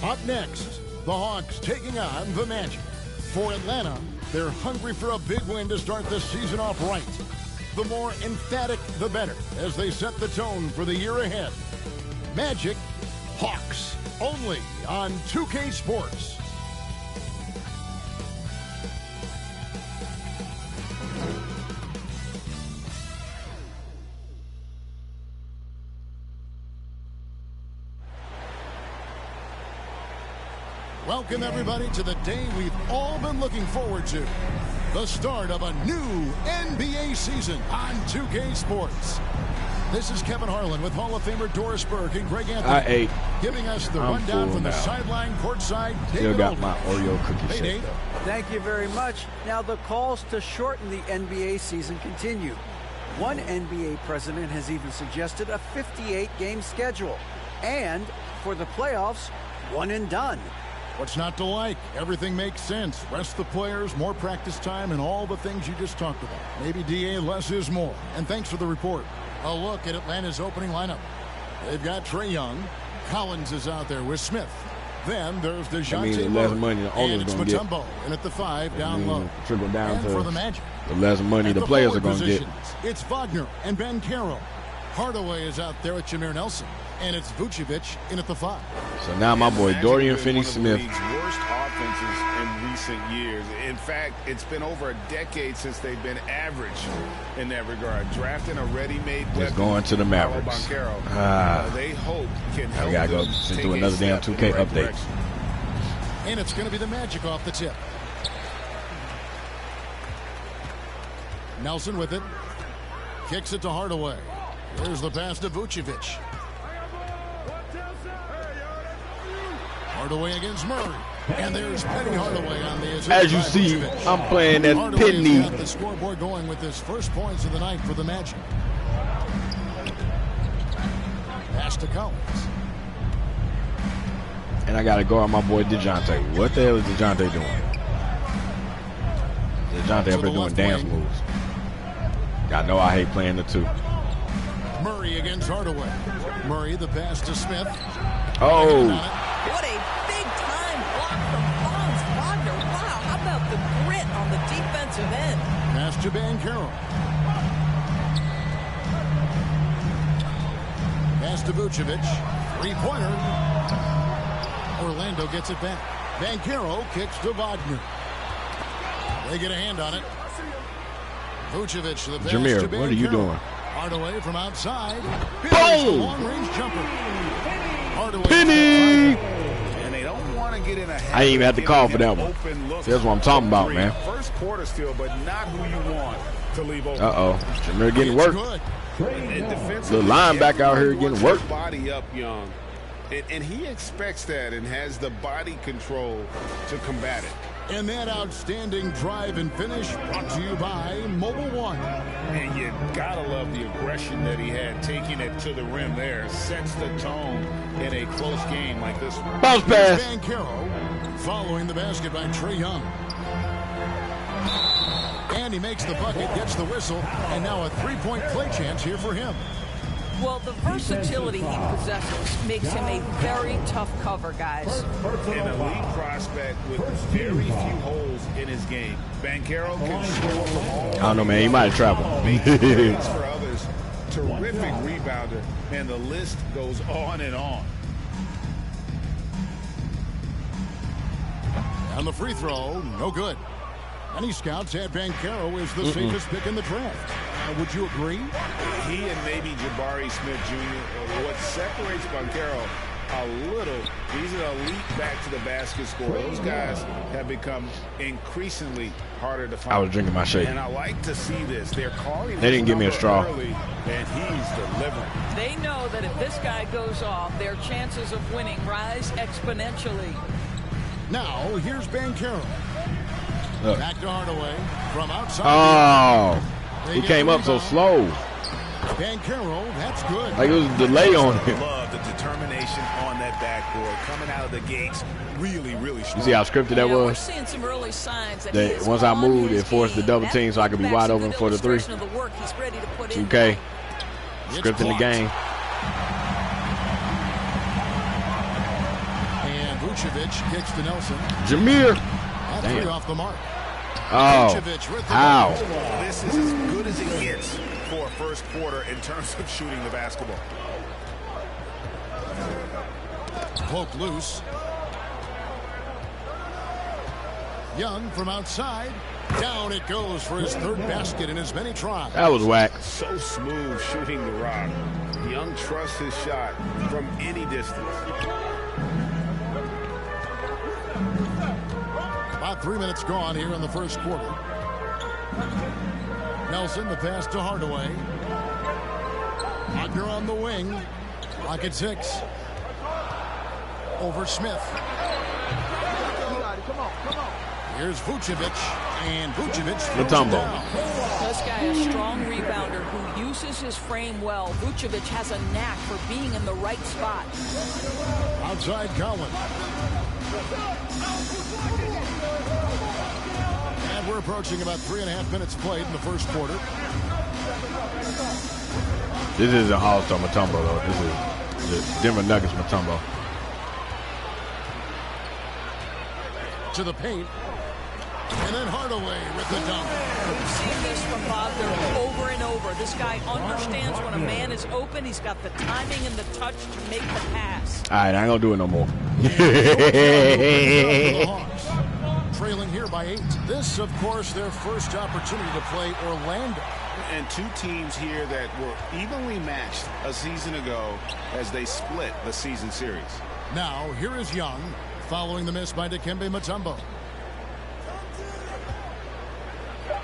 Up next, the Hawks taking on the Magic. For Atlanta, they're hungry for a big win to start the season off right. The more emphatic, the better, as they set the tone for the year ahead. Magic, Hawks, only on 2K Sports. Welcome, everybody, to the day we've all been looking forward to. The start of a new NBA season on 2K Sports. This is Kevin Harlan with Hall of Famer Doris Burke and Greg Anthony giving us the rundown from the sideline courtside. Still got my Oreo cookie shake. Thank you very much. Now the calls to shorten the NBA season continue. One NBA president has even suggested a 58-game schedule. And for the playoffs, one and done. What's not to like? Everything makes sense. Rest the players, more practice time, and all the things you just talked about. Maybe DA, less is more. And thanks for the report. A look at Atlanta's opening lineup. They've got Trae Young. Collins is out there with Smith. Then there's DeJounte Murray. And it's Mutombo. And at the 5, down low. Trickle down and to for the Magic. The less money the players are going to get. It's Wagner and Banchero. Hardaway is out there with Jameer Nelson. And it's Vucevic in at the 5. So now my boy Dorian Finney-Smith. Worst offenses in recent years. In fact, it's been over a decade since they've been average in that regard. Drafting a ready-made weapon. It's going to the Mavericks. They hope can help. I gotta go do another damn 2K update. And it's going to be the Magic off the tip. Nelson with it. Kicks it to Hardaway. There's the pass to Vucevic. Hardaway against Murray. And there's Penny Hardaway on the assist. As you see, I'm playing as Penny. Got the scoreboard going with his first points of the night for the Magic. Pass to Collins. And I got to go on my boy DeJounte. What the hell is DeJounte doing? DeJounte up here doing dance moves. I know I hate playing the 2. Murray against Hardaway. Murray, the pass to Smith. Oh. What a big-time block from Franz Wagner. Wow, how about the grit on the defensive end? Pass to Banchero. Pass to Vucevic. Three-pointer. Orlando gets it back. Banchero kicks to Wagner. They get a hand on it. Vucevic, the pass Jameer, to Banchero. what are you doing? Hardaway from outside. Boom! Long-range jumper. Hardaway. Penny! And they don't want to get in a I didn't even have to call for that one. That's what I'm talking about, man. First quarter still, but not who you want to leave open. Uh-oh. Jameer getting work. The linebacker out here getting work. Body up, Young. And he expects that and has the body control to combat it. And that outstanding drive and finish brought to you by Mobile One. And you gotta love the aggression that he had, taking it to the rim there. Sets the tone in a close game like this one. Bounce pass. Banchero following the basket by Trae Young. And he makes the bucket, gets the whistle, and now a three-point play chance here for him. Well, the versatility he possesses makes him a very tough cover, guys. An elite prospect with very few holes in his game. Banchero can score from all. I don't know, man. He might have traveled. For others, terrific rebounder, and the list goes on and on. And the free throw, no good. Many scouts had Banchero as the safest pick in the draft. Would you agree? He and maybe Jabari Smith Jr. What separates Banchero a little, he's an elite back to the basket scorer. Those guys have become increasingly harder to find. I was drinking my shake. And I like to see this. They're calling. They didn't give me a straw. Early, and he's delivering. They know that if this guy goes off, their chances of winning rise exponentially. Now, here's Banchero. Back to Hardaway from outside. Oh, he came up so slow. Banchero, that's good. Like it was a delay on him. Love the determination on that backboard coming out of the gates. Really strong. You see how scripted that We're was? seeing some early signs that Once I moved, it forced the double team so I could be wide open for the 3. 2K. Scripting the game. And Vucevic kicks to Nelson. Jameer. That's 3 off the mark. Oh, Vucevic with the how? This is as good as it gets for a first quarter in terms of shooting the basketball. Poke loose. Young from outside. Down it goes for his 3rd basket in as many tries. That was whack. So smooth shooting the rock. Young trusts his shot from any distance. About 3 minutes gone here in the first quarter. Nelson, the pass to Hardaway. Wagner on the wing. Lock at 6. Over Smith. Here's Vucevic, and Vucevic throws it down. This guy, a strong rebounder who uses his frame well. Vucevic has a knack for being in the right spot. Outside Collins. And we're approaching about 3.5 minutes played in the first quarter. This is an all-star Mutombo, though. This is the Denver Nuggets Mutombo. To the paint. And then Hardaway with the dunk. We've seen this from Wagner over and over. This guy understands when a man is open. He's got the timing and the touch to make the pass. All right, I ain't going to do it no more. Trailing here by 8. This, of course, their first opportunity to play Orlando. And 2 teams here that were evenly matched a season ago as they split the season series. Now, here is Young, following the miss by Dikembe Mutombo.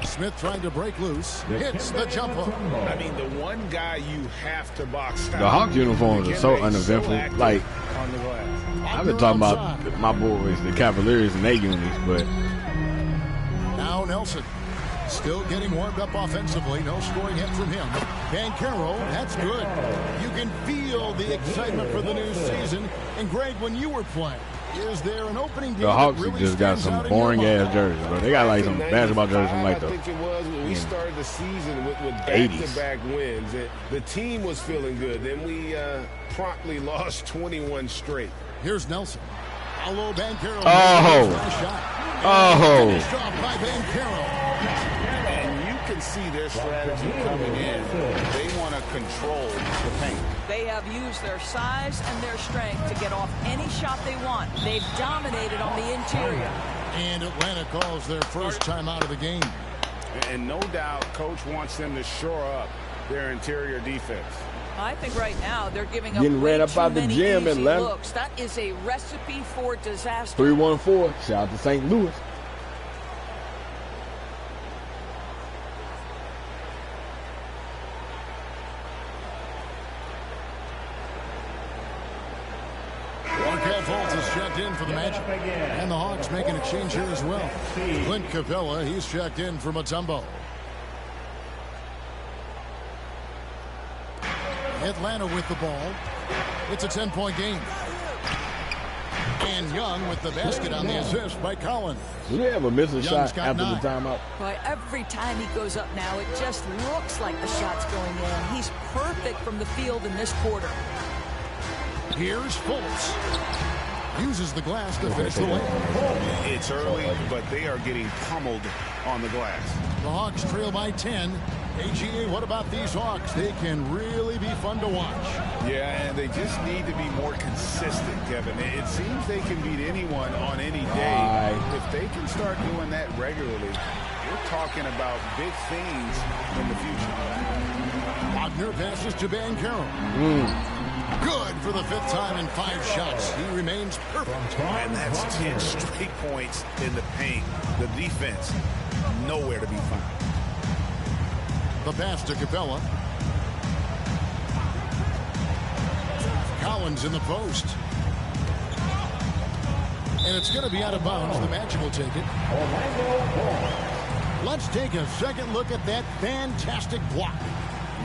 Smith trying to break loose. Hits the jumper. I mean, the one guy you have to box out. The Hawks uniforms are so uneventful. Like, on the glass. I've been talking about my boys, the Cavaliers, and their unis, but now Nelson still getting warmed up offensively. No scoring hit from him. Banchero, that's good. You can feel the excitement for the new season. And Greg, when you were playing, is there an opening game? The Hawks really just got some boring-ass jerseys, bro. They got like some basketball jerseys from like I think it was when we started the season with 80s. back-to-back wins. The team was feeling good. Then we promptly lost 21 straight. Here's Nelson. Paolo Banchero. Finished off by Banchero. And you can see their strategy coming in. They want to control the paint. They have used their size and their strength to get off any shot they want. They've dominated on the interior. And Atlanta calls their first time out of the game. And no doubt, Coach wants them to shore up their interior defense. I think right now they're giving up Getting way ran up too out the many gym, easy Atlanta. looks. That is a recipe for disaster. 314. Shout out to St. Louis. Fultz is checked in for the Magic. And the Hawks making a change here as well. Clint Capella, he's checked in for Mutombo. Atlanta with the ball. It's a 10-point game. And Young with the basket on the assist by Collins. Did they ever miss a Young's shot got after 9. the timeout? Boy, every time he goes up now, it just looks like the shot's going in. He's perfect from the field in this quarter. Here's Fultz. Uses the glass to finish the layup. It's early, but they are getting pummeled on the glass. The Hawks trail by 10. AGA, what about these Hawks? They can really be fun to watch. Yeah, and they just need to be more consistent, Kevin. It seems they can beat anyone on any day. If they can start doing that regularly, we're talking about big things in the future. Wagner passes to Banchero. Good for the 5th time in 5 shots. He remains perfect. And that's 10 straight points in the paint. The defense, nowhere to be found. The pass to Capella. Collins in the post. And it's going to be out of bounds. The Magic will take it. Let's take a second look at that fantastic block.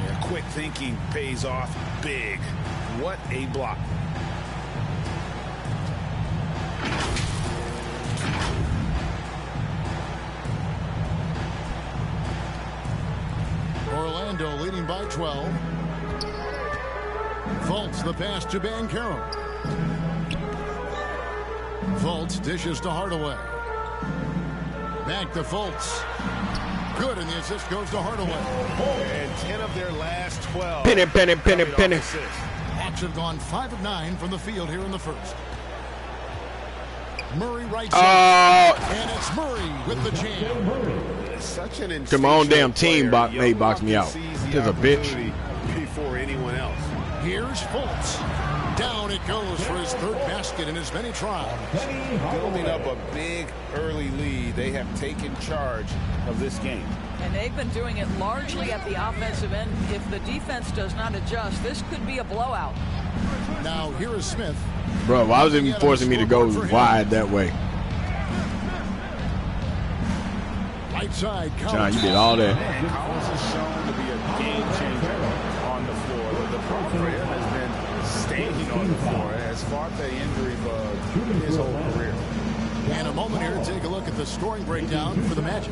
Yeah, quick thinking pays off big. What a block. Orlando leading by 12. Fultz the pass to Banchero. Fultz dishes to Hardaway. Back to Fultz. Good, and the assist goes to Hardaway. And 10 of their last 12. Penny. Hawks have gone 5 of 9 from the field here in the first. Murray right Oh, side. And it's Murray with the jam. Such an come on, damn team player. box me out. Just a bitch. Before anyone else. Here's Fultz. Down it goes for his third basket in as many tries. Building up a big early lead, they have taken charge of this game. And they've been doing it largely at the offensive end. If the defense does not adjust, this could be a blowout. Now here is Smith. Bro, why was it forcing me to go wide that way? Right side, John, Collins. you did all that. And Collins is shown to be a game changer on the floor. The problem for him has been staying on the floor. Has fought the injury bug his whole career. And a moment here to take a look at the scoring breakdown for the Magic.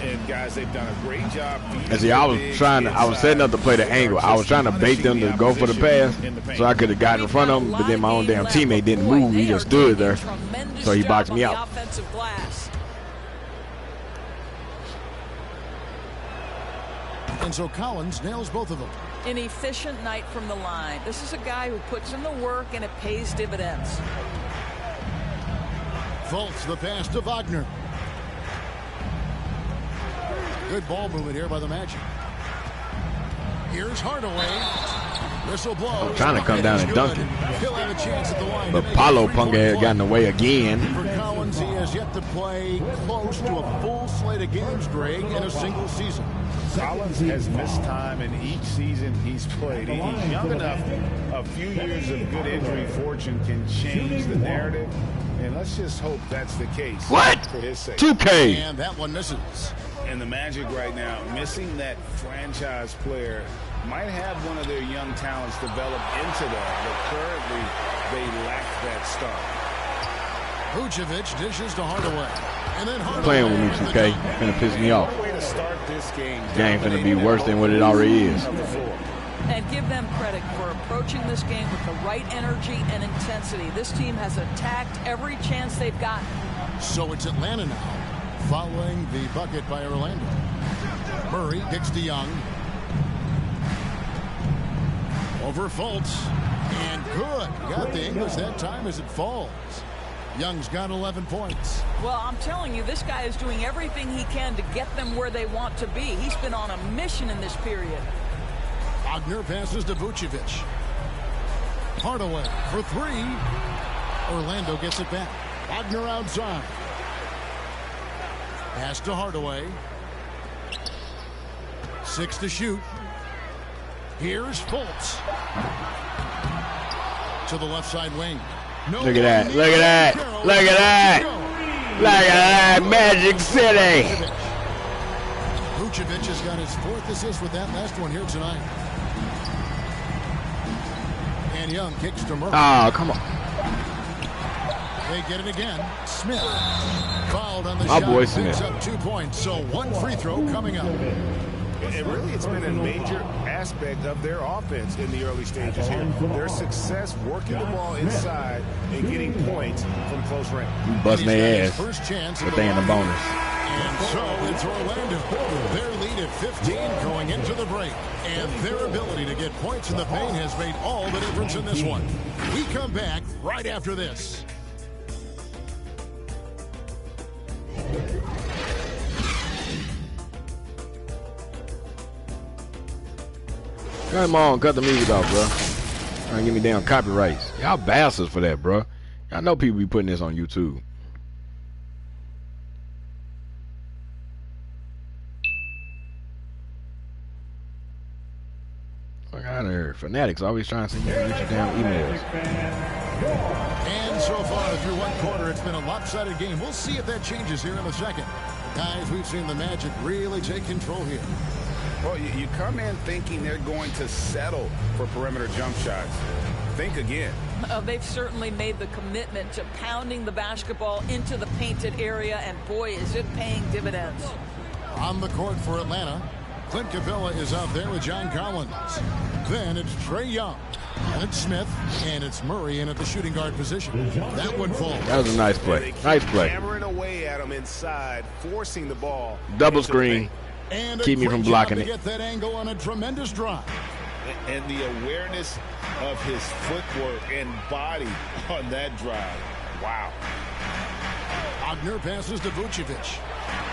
And guys, they've done a great job. And see, I was setting up to play the angle. I was trying to bait them to go for the pass so I could have gotten in front of them, but then my own damn teammate didn't move. He just stood there. So he boxed me out. And so Collins nails both of them. An efficient night from the line. This is a guy who puts in the work and it pays dividends. Fultz the pass to Wagner. Good ball movement here by the Magic. Here's Hardaway. Whistle blow. I'm trying to come down and dunk it. He'll have a chance at the line. But Paulo Punk had gotten away again. For Collins, he has yet to play close to a full slate of games, Greg, in a single season. Collins has missed time in each season he's played. He's young enough. A few years of good injury fortune can change the narrative. And let's just hope that's the case. What? For his sake. 2K. And that one misses. And the Magic right now, missing that franchise player, might have one of their young talents develop into that, but currently they lack that start. Vucevic dishes to Hardaway. And then Hardaway Playing with me, 2K. Finna piss me off. Way to start this game. Game finna be worse than what it already is. And give them credit for approaching this game with the right energy and intensity. This team has attacked every chance they've gotten. So it's Atlanta now, following the bucket by Orlando. Murray kicks to Young. Over Fultz. And good. Got the English that time as it falls. Young's got 11 points. Well, I'm telling you, this guy is doing everything he can to get them where they want to be. He's been on a mission in this period. Wagner passes to Vucevic. Hardaway for three. Orlando gets it back. Wagner outside. Pass to Hardaway. 6 to shoot. Here's Fultz. To the left side wing. Look at that. Look at that. Look at that. Look at that. Magic City. Vucevic has got his 4th assist with that last one here tonight. And Young kicks to Murray. Oh, come on. They get it again. Smith fouled on the My shot. boy Smith. Picks up 2 points. So 1 free throw coming up. And really, it's been a major aspect of their offense in the early stages here. Their success working the ball inside and getting points from close range. Busting their ass, First chance but they in the bonus. And so it's Orlando. Their lead at 15 going into the break. And their ability to get points in the paint has made all the difference in this one. We come back right after this. Come on, cut the music off, bro. Trying to give me damn copyrights. Y'all bastards for that, bro. Y'all know people be putting this on YouTube. Fuck out of here. Fanatics always trying to send you get your damn emails. And so far through 1 quarter, it's been a lopsided game. We'll see if that changes here in the second. Guys, we've seen the Magic really take control here. Well, you come in thinking they're going to settle for perimeter jump shots. Think again. They've certainly made the commitment to pounding the basketball into the painted area, and boy, is it paying dividends. On the court for Atlanta, Clint Capella is out there with John Collins. Then it's Trey Young. And it's Smith. And it's Murray in at the shooting guard position. That one falls. That was a nice play. Nice play. Hammering away at him inside, forcing the ball. Double screen. And keep me from blocking to it. Get that angle on a tremendous drive. And the awareness of his footwork and body on that drive. Wow. Wagner passes to Vucevic.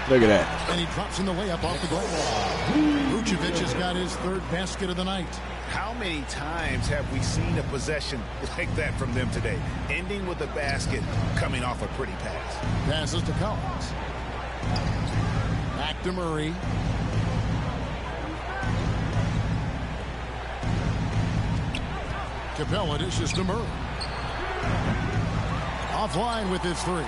Look at that. And he drops in the layup off the glass. Vucevic has got his third basket of the night. How many times have we seen a possession like that from them today? Ending with a basket, coming off a pretty pass. Passes to Collins. Back to Murray. Capella dishes to Murray. Offline with his three.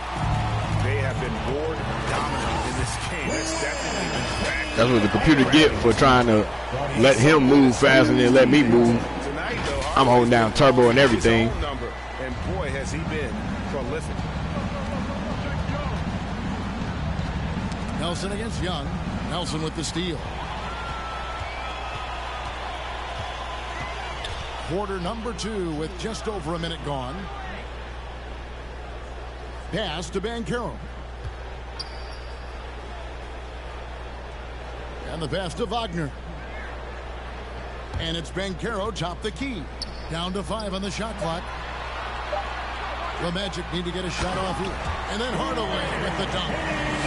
They have been board dominant in this game. That's definitely been back. That's what the computer get for trying to let him move faster than let me move. Tonight, though, I'm holding down turbo and everything. And boy, has he been prolific. Nelson against Young. Nelson with the steal. Quarter number 2 with just over a minute gone. Pass to Banchero. And the pass to Wagner. And it's Banchero top the key. Down to 5 on the shot clock. The Magic need to get a shot off here. And then Hardaway with the dunk.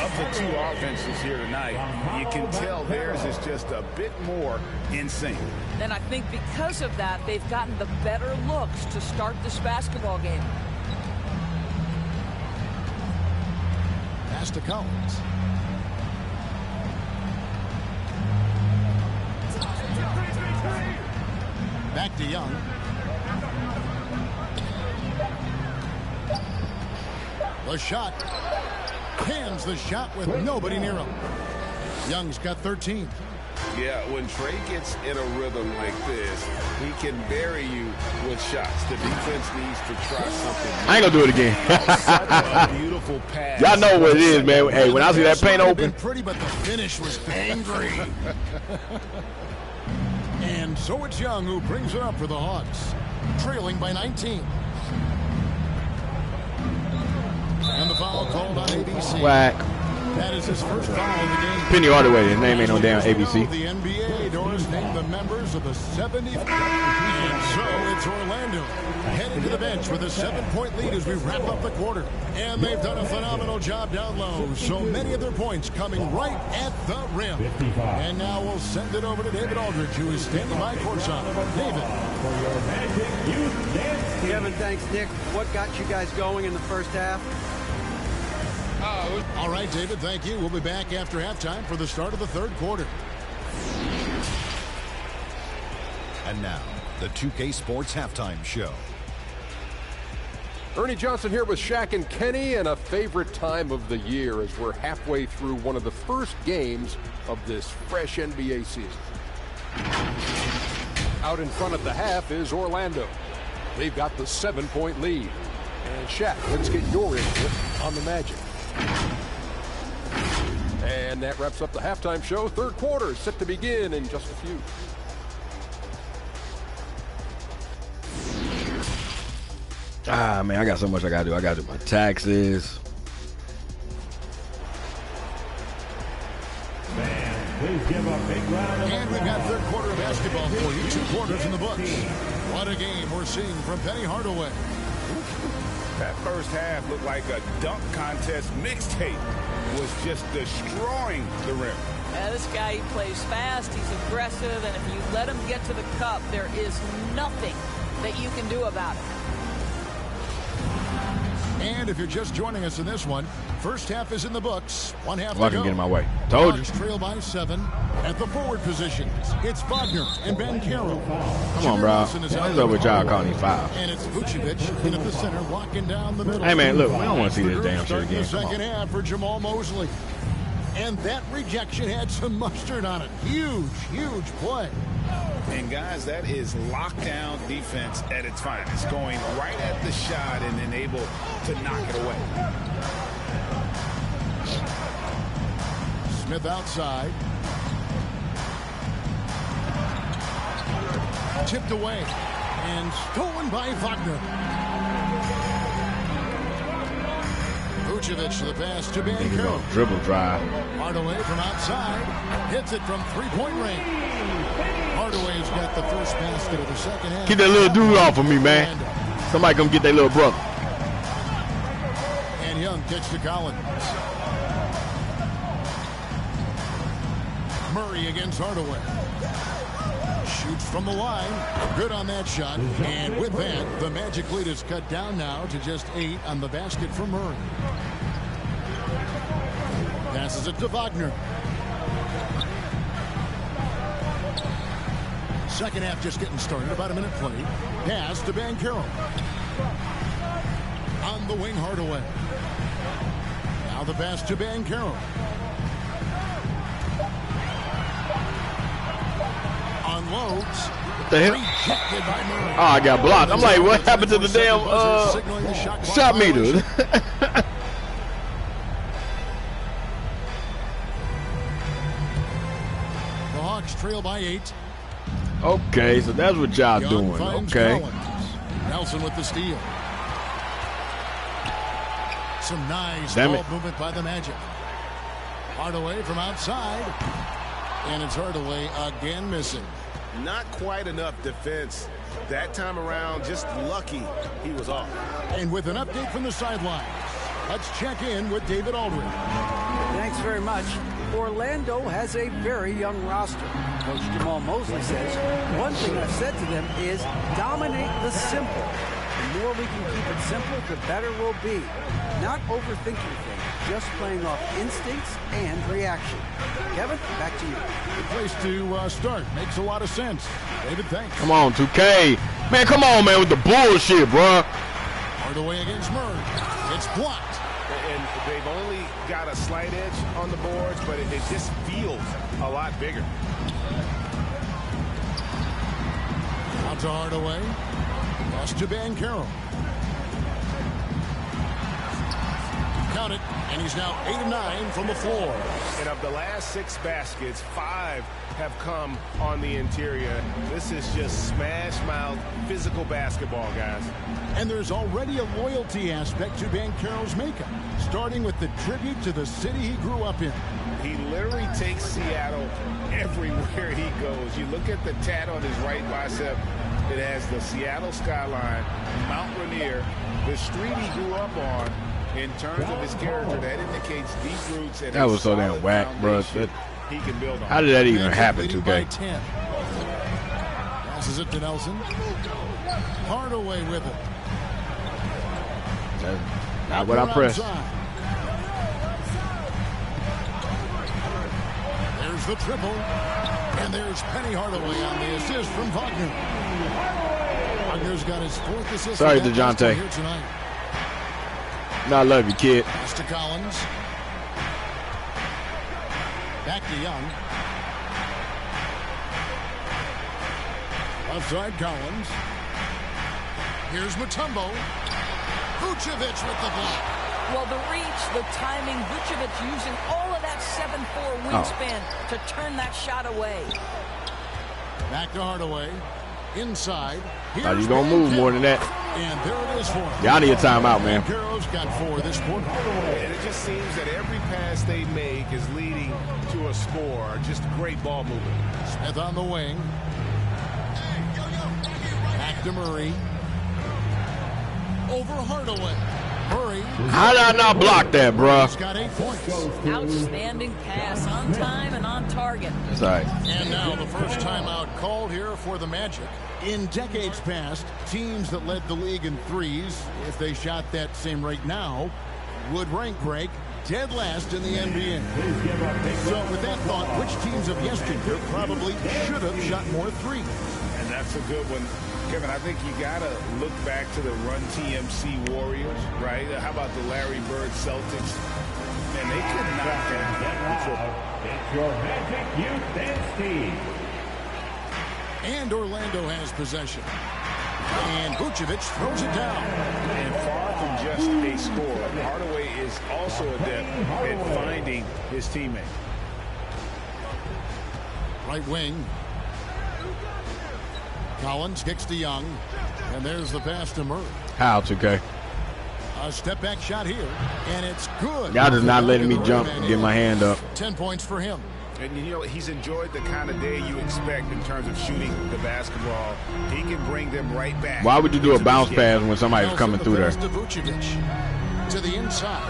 Of the two offenses here tonight, you can tell theirs is just a bit more in sync. And I think because of that, they've gotten the better looks to start this basketball game. Pass to Collins. Back to Young. The shot. Hands the shot with nobody near him. Young's got 13. Yeah, when Trey gets in a rhythm like this, he can bury you with shots. The defense needs to try something. I ain't gonna do it again. A beautiful pass. Y'all know what it is, man. Hey, when I see that paint open. Pretty, but the finish was angry. And so it's Young who brings it up for the Hawks, trailing by 19. And the foul called on ABC. Whack. That is his first foul of the game. Penny Hardaway. His name ain't no damn ABC. The NBA doors named the members of the 70th. And so it's Orlando heading to the bench with a 7-point lead as we wrap up the quarter. And they've done a phenomenal job down low. So many of their points coming right at the rim. And now we'll send it over to David Aldridge, who is standing by courtside. David. Kevin, thanks, Nick. What got you guys going in the first half? All right, David, thank you. We'll be back after halftime for the start of the third quarter. And now, the 2K Sports Halftime Show. Ernie Johnson here with Shaq and Kenny, and a favorite time of the year as we're halfway through one of the first games of this fresh NBA season. Out in front at the half is Orlando. They've got the 7-point lead. And Shaq, let's get your input on the Magic. And that wraps up the halftime show. Third quarter is set to begin in just a few. Ah, man, I got so much I gotta do. I gotta do my taxes. And we've got third quarter of basketball for you. 2 quarters in the books. What a game we're seeing from Penny Hardaway. That first half looked like a dunk contest mixtape. Was just destroying the rim. Yeah, this guy, he plays fast, he's aggressive, and if you let him get to the cup, there is nothing that you can do about it. And if you're just joining us in this one, first half is in the books. 1 half Well, I to can go. get in my way. Told you. Hawks trail by 7 at the forward positions. It's Wagner and Banchero. Come on, bro. What's up with y'all calling these fouls? And it's Vucevic in at the center, walking down the middle. Hey, man, look, we don't want to see this damn shit Starting again. the Come second on. half for Jamal Mosley. And that rejection had some mustard on it. Huge, huge play. And guys, that is lockdown defense at its finest. Going right at the shot and then able to knock it away. Smith outside. Tipped away and stolen by Wagner. Vucevic to the pass to Banchero. Dribble drive. Hardaway from outside. Hits it from three-point range. Hardaway's got the first basket of the second half. Get that little dude off of me, man. Somebody come get that little brother. And Young kicks to Collins. Murray against Hardaway. Shoots from the line. Good on that shot. And with that, the Magic lead is cut down now to just 8 on the basket from Murray. Passes it to Wagner. Second half just getting started. About a minute played. Pass to Banchero. On the wing, Hardaway. Now the pass to Banchero. Unloads. What the hell? Oh, I got blocked. I'm like, what happened to the damn shot meter? The Hawks trail by 8. Okay, so that's what y'all doing. Okay. Collins. Nelson with the steal. Some nice ball movement by the Magic. Hardaway from outside. And it's Hardaway again missing. Not quite enough defense that time around. Just lucky he was off. And with an update from the sideline, let's check in with David Aldridge. Thanks very much. Orlando has a very young roster. Coach Jamal Mosley says, one thing I've said to them is dominate the simple. The more we can keep it simple, the better we'll be. Not overthinking things, just playing off instincts and reaction. Kevin, back to you. Good place to start. Makes a lot of sense. David, thanks. Come on, 2K. Man, come on, man, with the bullshit, bro. Hardaway against Murray. It's blocked. And they've only got a slight edge on the boards, but it just feels a lot bigger. Out to Hardaway. Pass to Banchero. Count it, and he's now 8 of 9 from the floor. And of the last 6 baskets, 5 have come on the interior. This is just smash-mouth physical basketball, guys. And there's already a loyalty aspect to Banchero's makeup, starting with the tribute to the city he grew up in. He literally takes Seattle everywhere he goes. You look at the tat on his right bicep. It has the Seattle skyline, Mount Rainier, the street he grew up on. In terms of his character, that indicates deep roots. And that was so damn whack, bro. He can build on. How did that even happen, 2K? Passes it to Nelson. Hardaway with it. That's not what I pressed. There's the triple. And there's Penny Hardaway on the assist from Wagner. Wagner's got his 4th assist. Sorry, DeJounte. Here tonight. No, I love you, kid. Pass to Collins. Back to Young. Outside Collins. Here's Mutombo. Vucevic with the block. Well, the reach, the timing, Vucevic using all of that 7'4" wingspan to turn that shot away. Back to Hardaway. Inside. Thought you gonna move more than that. And there it is for him. Y'all need a timeout, man. Banchero's got 4 this quarter. And it just seems that every pass they make is leading to a score. Just great ball movement. Smith on the wing. Back to Murray. Over Hardaway. Murray. How did I not block that, bro? He's got 8 points. Outstanding pass, on time and on target. That's all right. And now the first timeout called here for the Magic. In decades past, teams that led the league in threes, if they shot that same rate now, would rank break dead last in the NBA. So with that thought, which teams of yesteryear probably should have shot more threes? And that's a good one. Kevin, I think you got to look back to the Run TMC Warriors, right? How about the Larry Bird Celtics? Man, they could knock down. It's your Magic Youth Dance Team. And Orlando has possession. And Vucevic throws it down. And far from just a scorer, Hardaway is also adept at finding his teammate. Right wing. Collins kicks to Young, and there's the pass to Murray. How, 2K? A step back shot here, and it's good. Y'all just not letting me jump and get my hand up. 10 points for him. And, you know, he's enjoyed the kind of day you expect in terms of shooting the basketball. He can bring them right back. Why would you do a bounce pass when somebody's coming through there? To Vucevic, to the inside.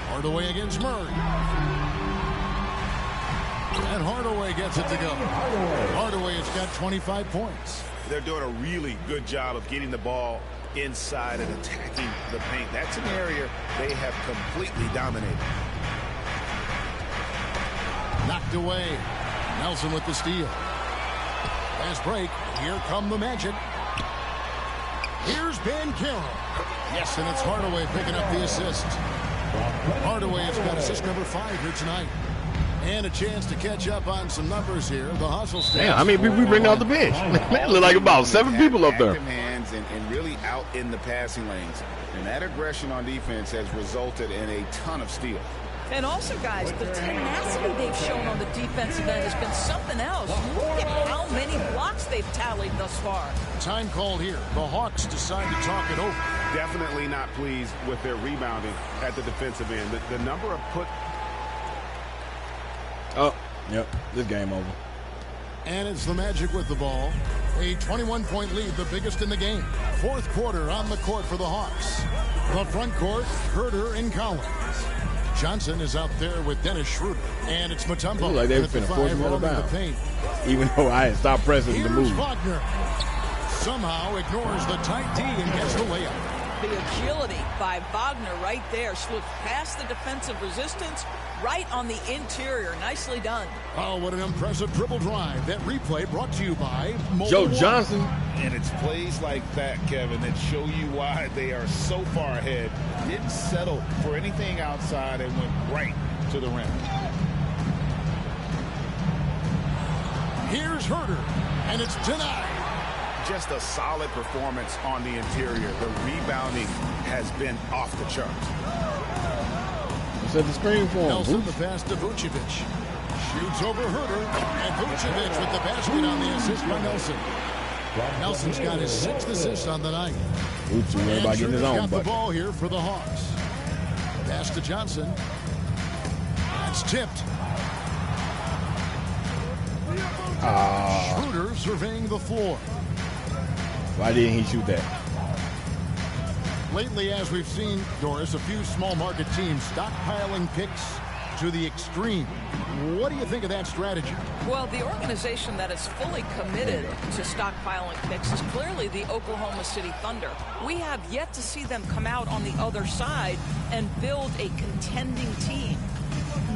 Hardaway against Murray. And Hardaway gets it to go. Hardaway has got 25 points. They're doing a really good job of getting the ball inside and attacking the paint. That's an area they have completely dominated. Knocked away. Nelson with the steal. Fast break. Here come the Magic. Here's Ben Carroll. Yes, and it's Hardaway picking up the assist. Hardaway has got assist number 5 here tonight. And a chance to catch up on some numbers here. The hustle stats. Damn, I mean, we bring out the bench. Man, look like about 7 people up there. Hands and really out in the passing lanes. And that aggression on defense has resulted in a ton of steals. And also, guys, the tenacity they've shown on the defensive end has been something else. Look at how many blocks they've tallied thus far. Time called here. The Hawks decide to talk it over. Definitely not pleased with their rebounding at the defensive end. The number of Oh, yep, this game over. And it's the Magic with the ball. A 21-point lead, the biggest in the game. Fourth quarter on the court for the Hawks. The front court, Herter and Collins. Johnson is out there with Dennis Schroeder. And it's Mutombo. Look like they were finna force him out of bounds. Even though I had stopped pressing the move. Wagner. Somehow ignores the tight D and gets the layup. The agility by Wagner right there. Slipped past the defensive resistance, right on the interior. Nicely done. Oh, what an impressive dribble drive. That replay brought to you by Joe Johnson. And it's plays like that, Kevin, that show you why they are so far ahead. Didn't settle for anything outside and went right to the rim. Here's Herter, and it's denied. Just a solid performance on the interior. The rebounding has been off the charts. Set the screen for him. Nelson the pass to Vucevic. Shoots over Herter, and Vucevic with the basket on the assist by Nelson. Nelson's got his 6th assist on the night. Oops, everybody getting his own got bucket. the ball here for the Hawks. Pass to Johnson. That's tipped. Schroeder surveying the floor. Why didn't he shoot that? Lately, as we've seen, Doris, a few small market teams stockpiling picks to the extreme. What do you think of that strategy? Well, the organization that is fully committed to stockpiling picks is clearly the Oklahoma City Thunder. We have yet to see them come out on the other side and build a contending team.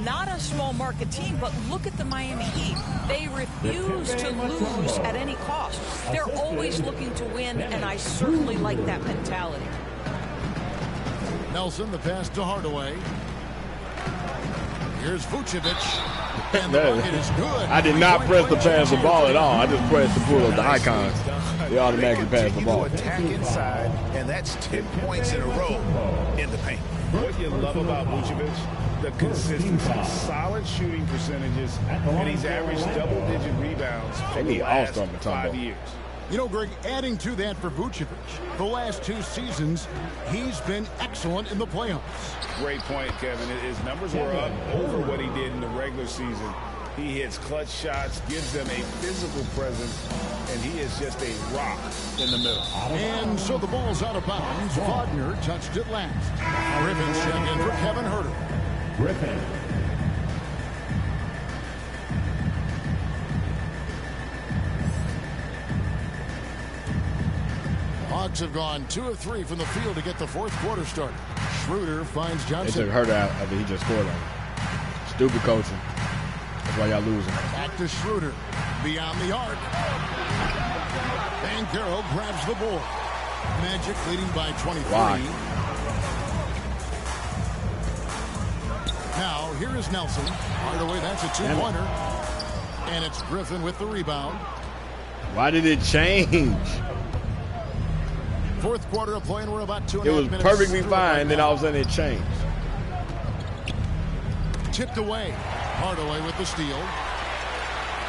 Not a small market team, but look at the Miami Heat. They refuse to lose at any cost. They're always looking to win, and I certainly like that mentality. Nelson, the pass to Hardaway. Here's Vucevic. And the bucket is good. I did not press to pass the ball at all. I just pressed to pull up the icons. They automatically pass the ball. Attack inside, and that's 10 points in a row in the paint. What you love about Vucevic, the consistency, solid shooting percentages, and he's averaged double-digit rebounds for the last 5 years. You know, Greg, adding to that for Vucevic, the last 2 seasons, he's been excellent in the playoffs. Great point, Kevin. His numbers were up over what he did in the regular season. He hits clutch shots, gives them a physical presence, and he is just a rock in the middle. And so the ball's out of bounds. Wagner touched it last. Griffin's check in for Kevin Herter. Griffin. Hawks have gone 2 of 3 from the field to get the fourth quarter started. Schroeder finds Johnson. They took Herter out after he just scored on him. Stupid coaching. That's why y'all losing. Back to Schroeder. Beyond the arc. Van Carroll grabs the board. Magic leading by 23. Why? Now, here is Nelson. Hardaway, that's a 2-pointer. And it's Griffin with the rebound. Why did it change? Fourth quarter of play, and we're about 2.5 minutes. It was minutes perfectly fine, then all of a sudden it changed. Tipped away. Hardaway with the steal.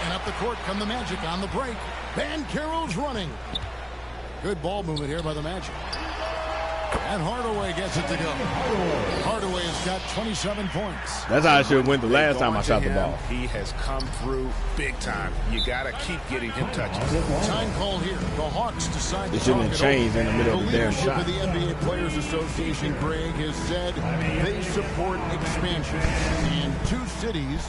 And up the court come the Magic on the break. Banchero's running. Good ball movement here by the Magic. And Hardaway gets it to go. Hardaway has got 27 points. That's how I should have went the last time I shot the ball. He has come through big time. You got to keep getting him touches. Time call here. The Hawks decide to It shouldn't have changed in the middle of the damn leadership shot. of the NBA Players Association, Greg, has said they support expansion. And two cities,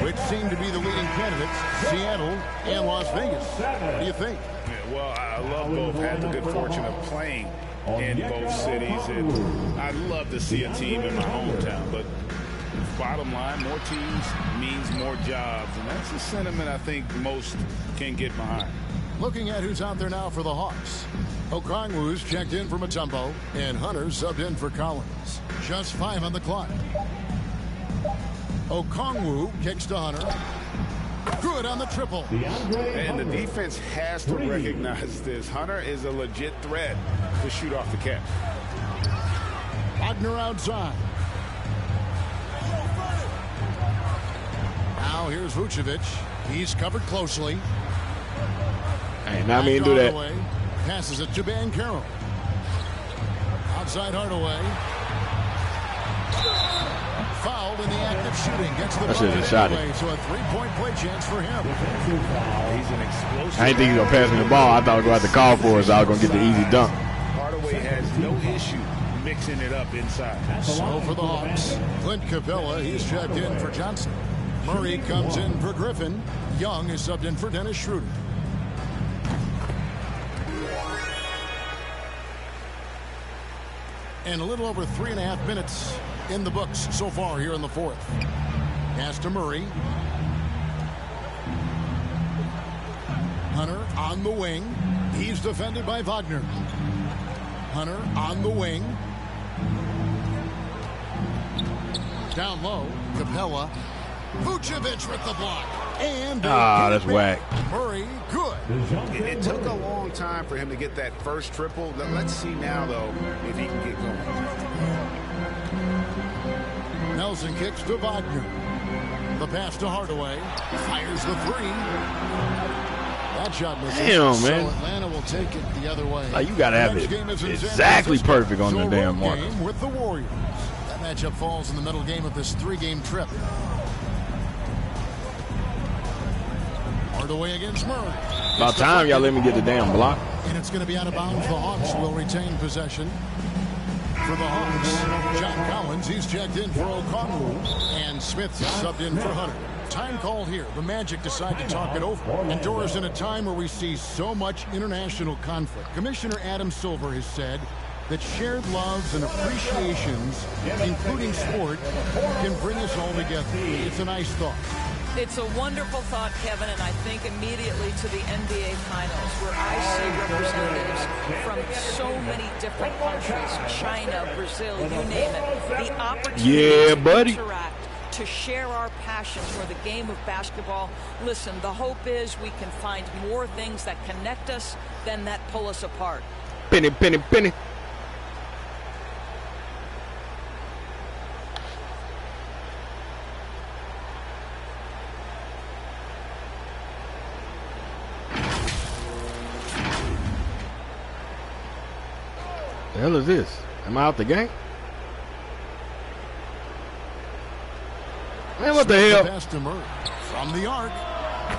which seem to be the leading candidates, Seattle and Las Vegas. What do you think? Yeah, well, I love both. Had the good fortune of playing in both cities, and I'd love to see a team in my hometown, but bottom line, more teams means more jobs, and that's a sentiment I think most can get behind. Looking at who's out there now for the Hawks. Okongwu's checked in for Mutombo, and Hunter subbed in for Collins. Just 5 on the clock. Okongwu kicks to Hunter. Good on the triple. And the defense has to recognize this. Hunter is a legit threat to shoot off the catch. Wagner outside. Now here's Vucevic. He's covered closely. Hey, not me to do that. Hardaway passes it to Banchero. Outside Hardaway. Fouled in the act of shooting. Gets the I should have shot it. So a 3-point play chance for him. He's an explosive. I didn't think he was going to pass me the ball. I thought I was going to have to call for it, so I was going to get the easy dunk. Hardaway has no issue mixing it up inside. So for the Hawks, Clint Capella, he's checked in for Johnson. Murray comes in for Griffin. Young is subbed in for Dennis Schroeder. And a little over 3.5 minutes in the books so far here in the fourth. Pass to Murray. Hunter on the wing. He's defended by Wagner. Hunter on the wing. Down low, Capella. Vucevic with the block. And that's whack. Murray, good. It took a long time for him to get that first triple. Let's see now, though, if he can get going. Nelson kicks to Wagner. The pass to Hardaway. Fires the three. That shot misses. Damn, so man. Atlanta will take it the other way. Like, you got to have it exactly perfect on the damn mark. Game with the Warriors. That matchup falls in the middle game of this 3-game trip. Hardaway against Murray. About time y'all let me get the damn block. And it's going to be out of bounds. The Hawks will retain possession. For the Hawks, John Collins, he's checked in for Okongwu. And Smith subbed in for Hunter. Time called here. The Magic decide to talk it over. And Doris, in a time where we see so much international conflict, Commissioner Adam Silver has said that shared loves and appreciations, including sport, can bring us all together. It's a nice thought. It's a wonderful thought, Kevin, and I think immediately to the NBA Finals, where I see representatives from so many different countries, China, Brazil, you name it, the opportunity to interact, to share our passion for the game of basketball. Listen, the hope is we can find more things that connect us than that pull us apart. Penny, penny, penny. The hell is this? Am I out the game? Man, what the hell? From the arc.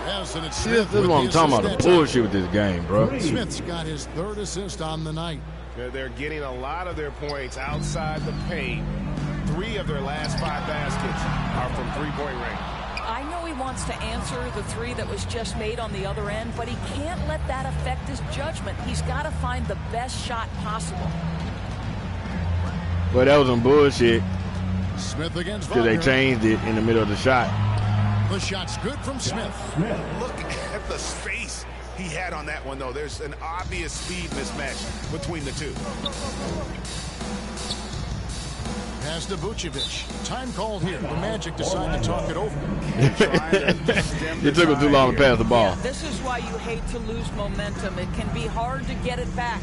Yes, and it's This is what I'm talking about. The bullshit with this game, bro. Smith's got his 3rd assist on the night. They're getting a lot of their points outside the paint. 3 of their last 5 baskets are from three-point range. I know he wants to answer the 3 that was just made on the other end, but he can't let that affect his judgment. He's got to find the best shot possible. Well, that was some bullshit. Smith against Because they Wagner. changed it in the middle of the shot. The shot's good from Smith. Look at the space he had on that one, though. There's an obvious speed mismatch between the two. Pass to Vucevic. Time called here. The Magic decide to talk it over. It took him too long to pass the ball. Yeah, this is why you hate to lose momentum. It can be hard to get it back.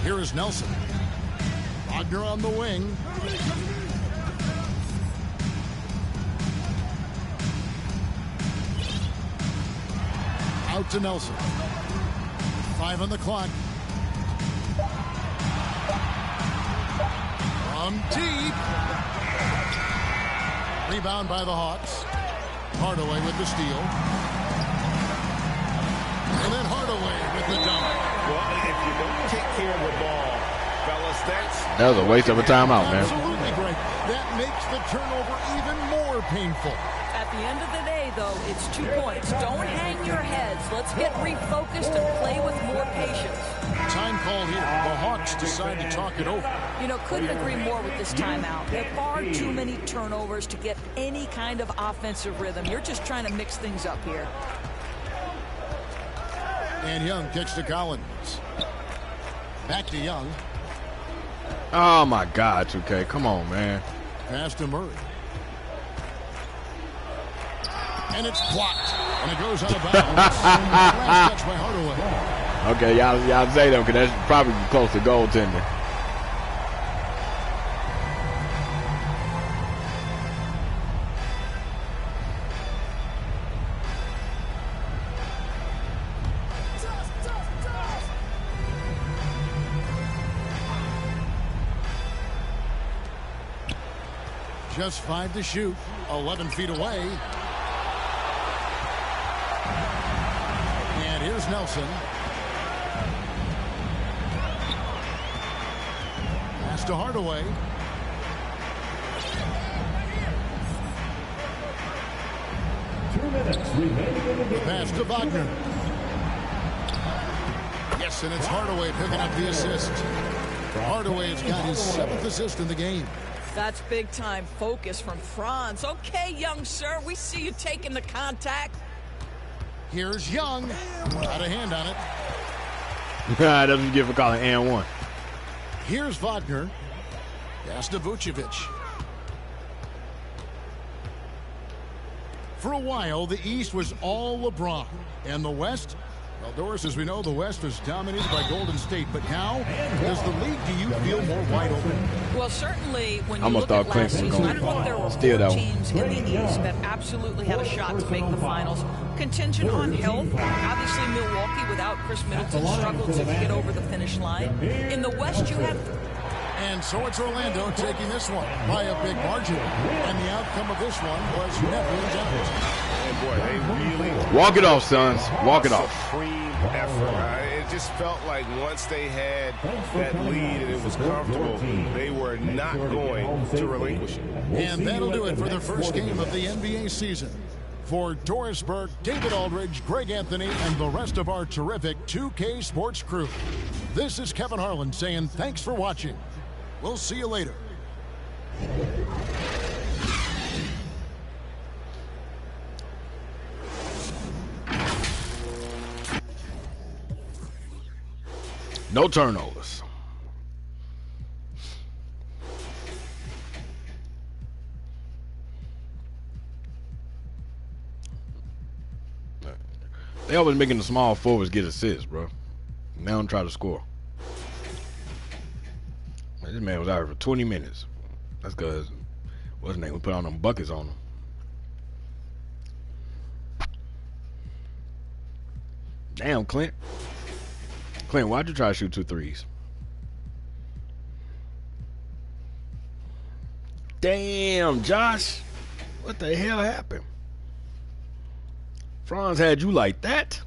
Here is Nelson. Wagner on the wing. Out to Nelson. 5 on the clock. From deep. Rebound by the Hawks. Hardaway with the steal. And then Hardaway with the dunk. Well, if you don't take care of the ball, fellas, that was a waste of a timeout, man. Absolutely great. That makes the turnover even more painful. At the end of the day, though, it's 2 points. Don't hang your heads. Let's get refocused and play with more patience. Time called here. The Hawks decide to talk it over. You know, couldn't agree more with this timeout. There are far too many turnovers to get any kind of offensive rhythm. You're just trying to mix things up here. And Young kicks to Collins. Back to Young. Oh, my God, 2K. Come on, man. Pass to Murray. And it's blocked. And it goes out of bounds. Last catch by Hardaway. Okay, y'all say them because that's probably close to goaltending. Just 5 to shoot. 11 feet away. And here's Nelson. Pass to Hardaway. The pass to Wagner. Yes, and it's Hardaway picking up the assist. Hardaway has got his 7th assist in the game. That's big-time focus from Franz. Okay, young sir, we see you taking the contact. Here's Young. Got a hand on it. Doesn't give a call an and one. Here's Wagner. Pass to Vucevic. For a while, the East was all LeBron. And the West, well, Doris, as we know, the West was dominated by Golden State. But now, does the league, do you feel more wide open? Well, certainly, when you Almost look thought at last Clinton was season, I going thought there were steal that 4 one. teams in the East that absolutely had a shot to make the finals. Contingent on health. Obviously, Milwaukee, without Chris Middleton, struggled to get over the finish line. In the West, you had... And so it's Orlando taking this one by a big margin. And the outcome of this one was never in doubt. And boy, they really Walk it off, sons. Walk it off. supreme effort. It just felt like once they had that lead and it was comfortable, they were not going to relinquish it. And that'll do it for the first game of the NBA season. For Doris Burke, David Aldridge, Greg Anthony, and the rest of our terrific 2K Sports crew, this is Kevin Harlan saying thanks for watching. We'll see you later. No turnovers. They always making the small forwards get assists, bro. They don't try to score. This man was out here for 20 minutes. That's because, what's his name? We put on them buckets on him. Damn, Clint. Clint, why'd you try to shoot 2 threes? Damn, Josh. What the hell happened? Franz had you like that?